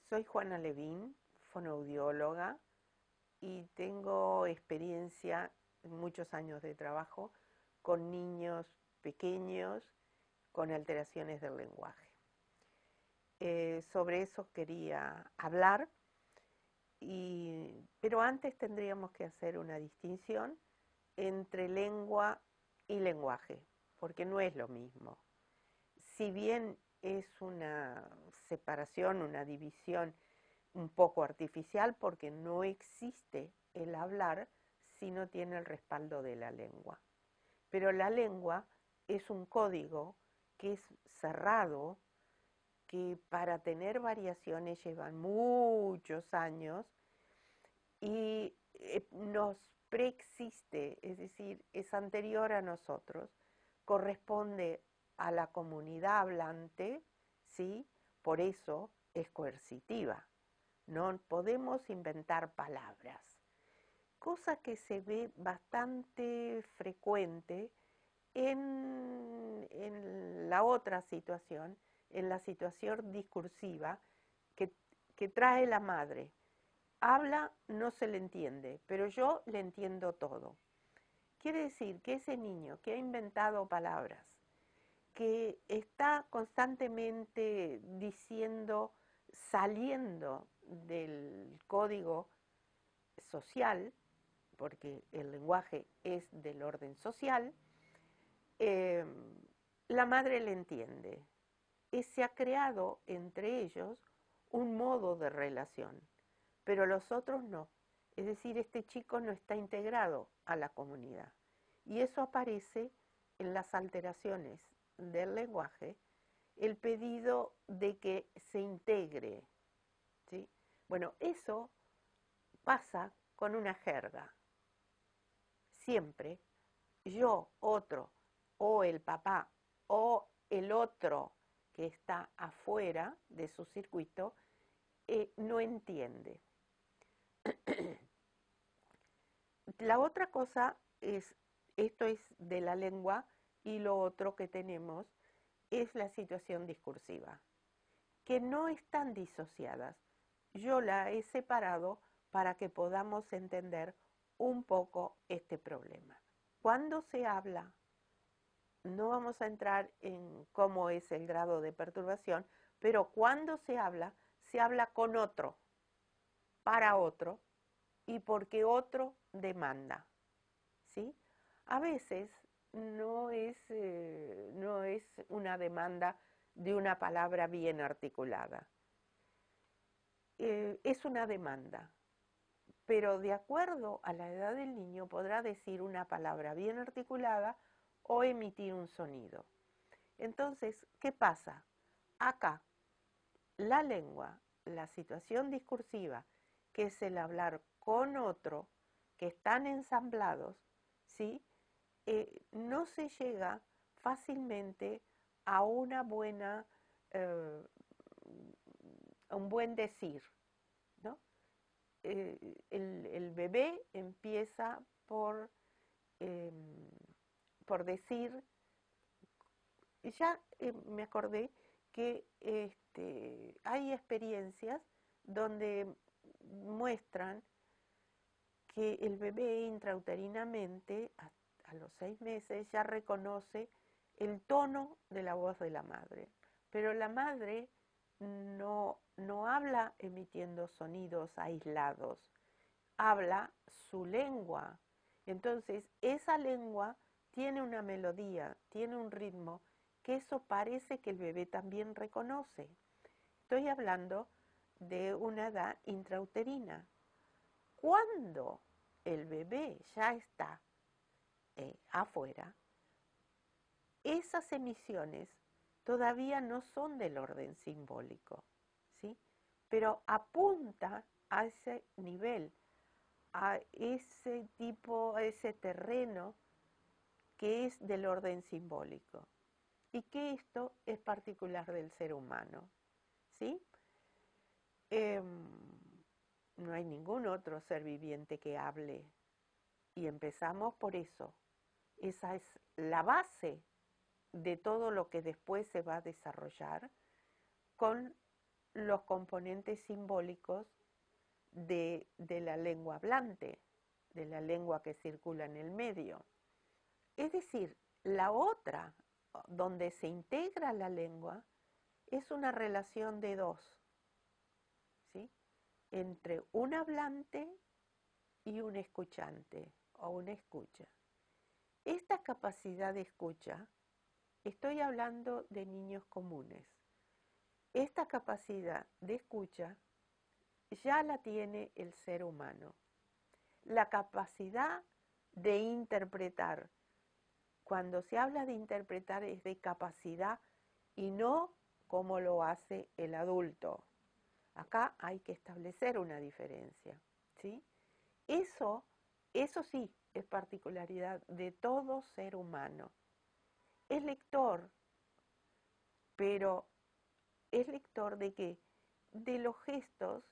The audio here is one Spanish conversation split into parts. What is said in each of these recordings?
Soy Juana Levín, fonoaudióloga, y tengo experiencia en muchos años de trabajo con niños pequeños con alteraciones del lenguaje. Sobre eso quería hablar, pero antes tendríamos que hacer una distinción entre lengua y lenguaje, porque no es lo mismo. Si bien es una separación, una división un poco artificial, porque no existe el hablar si no tiene el respaldo de la lengua. Pero la lengua es un código que es cerrado, que para tener variaciones llevan muchos años y nos preexiste, es decir, es anterior a nosotros, corresponde a la comunidad hablante, ¿sí? Por eso es coercitiva. No podemos inventar palabras, cosa que se ve bastante frecuente en la otra situación, en la situación discursiva que, que trae la madre. Habla, no se le entiende, pero yo le entiendo todo. Quiere decir que ese niño que ha inventado palabras, que está constantemente diciendo, saliendo del código social, porque el lenguaje es del orden social, eh, la madre le entiende. Y se ha creado entre ellos un modo de relación, pero los otros no. Es decir, este chico no está integrado a la comunidad. Y eso aparece en las alteraciones del lenguaje, el pedido de que se integre, ¿sí? Bueno, eso pasa con una jerga. Siempre yo, otro, o el papá, o el otro que está afuera de su circuito, no entiende. La otra cosa es, esto es de la lengua, y lo otro que tenemos es la situación discursiva, que no están disociadas. Yo la he separado para que podamos entender un poco este problema. Cuando se habla, no vamos a entrar en cómo es el grado de perturbación, pero cuando se habla con otro, para otro, y porque otro demanda, ¿sí? A veces no es una demanda de una palabra bien articulada, es una demanda, pero de acuerdo a la edad del niño podrá decir una palabra bien articulada o emitir un sonido. Entonces, ¿qué pasa? Acá, la lengua, la situación discursiva, que es el hablar con otro, que están ensamblados, ¿sí? No se llega fácilmente a una buena, eh, a un buen decir, ¿no? El bebé empieza eh, por decir, ya me acordé que hay experiencias donde muestran que el bebé intrauterinamente a los 6 meses ya reconoce el tono de la voz de la madre, pero la madre no habla emitiendo sonidos aislados, habla su lengua. Entonces, esa lengua tiene una melodía, tiene un ritmo, que eso parece que el bebé también reconoce. Estoy hablando de una edad intrauterina. Cuando el bebé ya está afuera, esas emisiones todavía no son del orden simbólico, ¿sí? Pero apunta a ese nivel, a ese tipo, a ese terreno que es del orden simbólico y que esto es particular del ser humano, ¿sí? Eh, no hay ningún otro ser viviente que hable y empezamos por eso. Esa es la base de todo lo que después se va a desarrollar con los componentes simbólicos de la lengua hablante, de la lengua que circula en el medio. Es decir, la otra, donde se integra la lengua, es una relación de dos, ¿sí? Entre un hablante y un escuchante o una escucha. Esta capacidad de escucha, estoy hablando de niños comunes, esta capacidad de escucha ya la tiene el ser humano. La capacidad de interpretar, cuando se habla de interpretar es de capacidad y no como lo hace el adulto. Acá hay que establecer una diferencia, ¿sí? Eso sí es particularidad de todo ser humano. Es lector, pero ¿es lector de qué? De los gestos,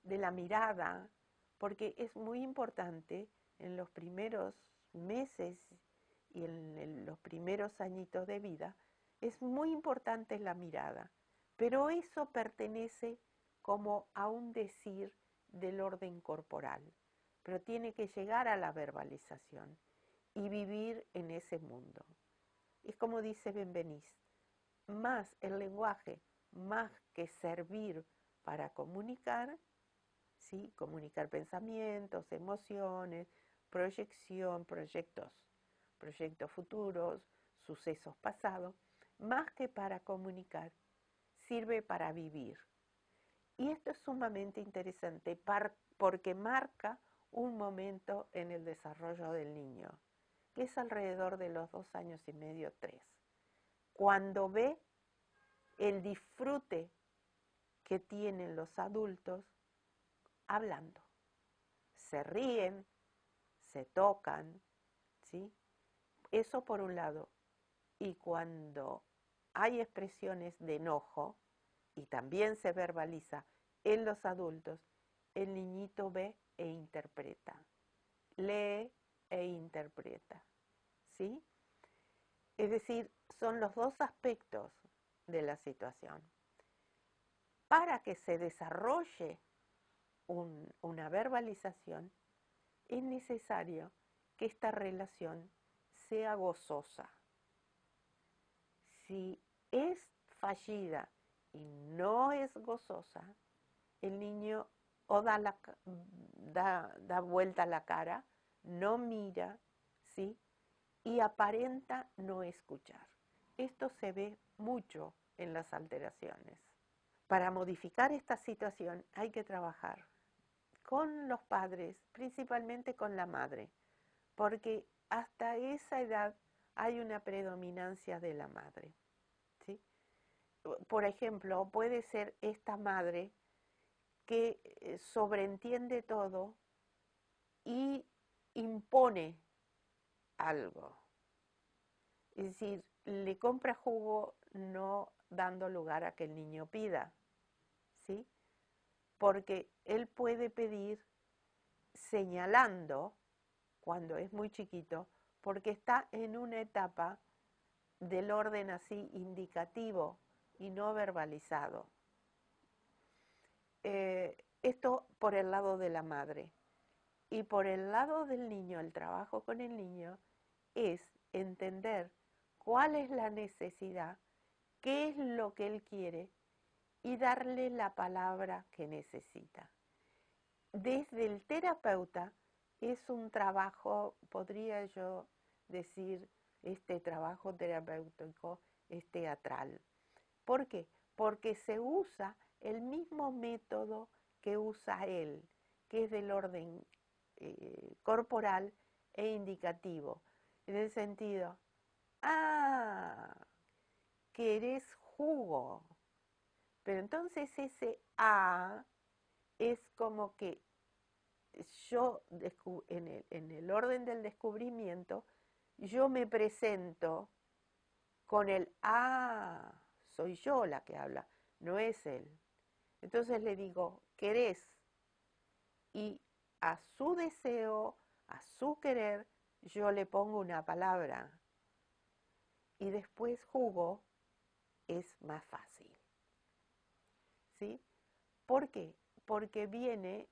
de la mirada, porque es muy importante en los primeros meses y en los primeros añitos de vida, es muy importante la mirada, pero eso pertenece como a un decir del orden corporal, pero tiene que llegar a la verbalización y vivir en ese mundo. Es como dice Benveniste, más el lenguaje, más que servir para comunicar, ¿sí? Comunicar pensamientos, emociones, proyección, proyectos futuros, sucesos pasados, más que para comunicar, sirve para vivir. Y esto es sumamente interesante porque marca un momento en el desarrollo del niño, que es alrededor de los 2 años y medio, 3. Cuando ve el disfrute que tienen los adultos hablando. Se ríen, se tocan, ¿sí? Eso por un lado. Y cuando hay expresiones de enojo, y también se verbaliza en los adultos, el niñito ve e interpreta, lee e interpreta, ¿sí? Es decir, son los dos aspectos de la situación. Para que se desarrolle una verbalización, es necesario que esta relación sea gozosa. Si es fallida y no es gozosa, el niño o da vuelta la cara, no mira, ¿sí? Y aparenta no escuchar. Esto se ve mucho en las alteraciones. Para modificar esta situación hay que trabajar con los padres, principalmente con la madre, porque hasta esa edad hay una predominancia de la madre, ¿sí? Por ejemplo, puede ser esta madre que sobreentiende todo y impone algo. Es decir, le compra jugo no dando lugar a que el niño pida, ¿sí? Porque él puede pedir señalando cuando es muy chiquito, porque está en una etapa del orden así indicativo y no verbalizado. Esto por el lado de la madre. Y por el lado del niño, el trabajo con el niño es entender cuál es la necesidad, qué es lo que él quiere y darle la palabra que necesita. Desde el terapeuta es un trabajo, podría yo decir, este trabajo terapéutico es teatral. ¿Por qué? Porque se usa el mismo método que usa él, que es del orden corporal e indicativo. En el sentido, querés jugo. Pero entonces ese es como que yo en el orden del descubrimiento, yo me presento con el soy yo la que habla, no es él. Entonces le digo, ¿querés? Y a su deseo, a su querer, yo le pongo una palabra. Y después jugo es más fácil. ¿sí? ¿Por qué? Porque viene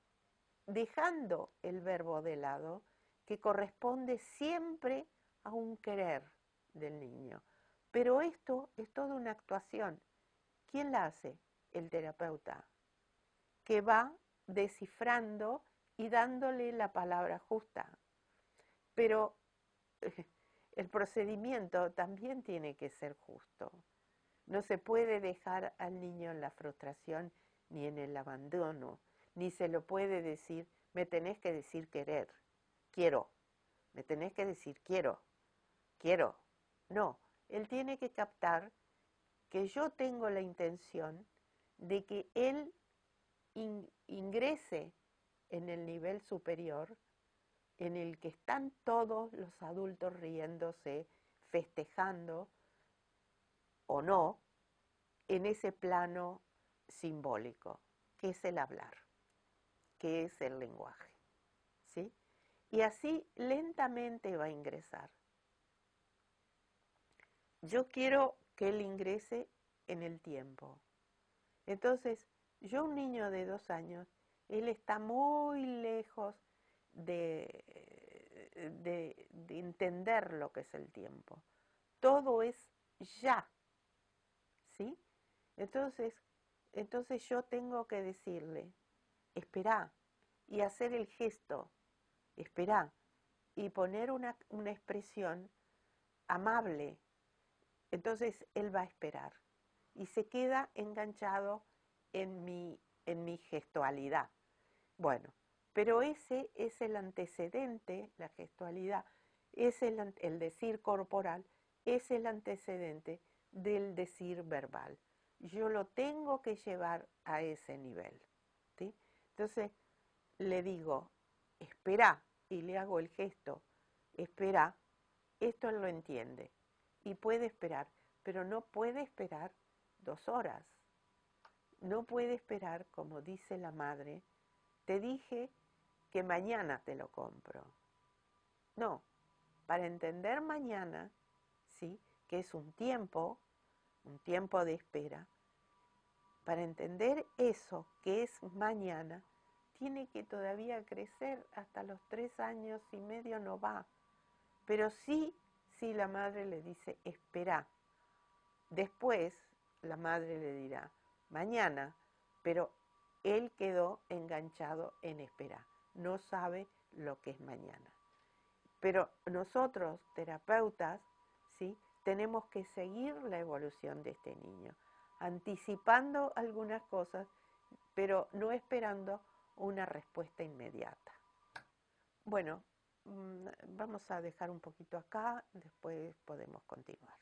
dejando el verbo de lado, que corresponde siempre a un querer del niño. Pero esto es toda una actuación. ¿Quién la hace? El terapeuta, que va descifrando y dándole la palabra justa. Pero el procedimiento también tiene que ser justo. No se puede dejar al niño en la frustración ni en el abandono, ni se lo puede decir, me tenés que decir querer, quiero, me tenés que decir quiero, quiero. No, él tiene que captar que yo tengo la intención de que él ingrese en el nivel superior en el que están todos los adultos riéndose, festejando o no, en ese plano simbólico, que es el hablar, que es el lenguaje, ¿sí? Y así lentamente va a ingresar. Yo quiero que él ingrese en el tiempo. Entonces, yo un niño de 2 años, él está muy lejos de entender lo que es el tiempo. Todo es ya, ¿sí? Entonces, yo tengo que decirle, esperá, y hacer el gesto, esperá, y poner una expresión amable. Entonces él va a esperar y se queda enganchado en mi gestualidad. Bueno, pero ese es el antecedente, la gestualidad, es el decir corporal, es el antecedente del decir verbal. Yo lo tengo que llevar a ese nivel, ¿sí? Entonces le digo, espera, y le hago el gesto, espera, esto él lo entiende y puede esperar, pero no puede esperar 2 horas. No puede esperar, como dice la madre, te dije que mañana te lo compro. No, para entender mañana, ¿sí? Que es un tiempo de espera, para entender eso que es mañana, tiene que todavía crecer, hasta los 3 años y medio no va. Pero sí, la madre le dice, espera. Después la madre le dirá, mañana, pero él quedó enganchado en esperar, no sabe lo que es mañana. Pero nosotros, terapeutas, ¿sí? Tenemos que seguir la evolución de este niño, anticipando algunas cosas, pero no esperando una respuesta inmediata. Bueno, vamos a dejar un poquito acá, después podemos continuar.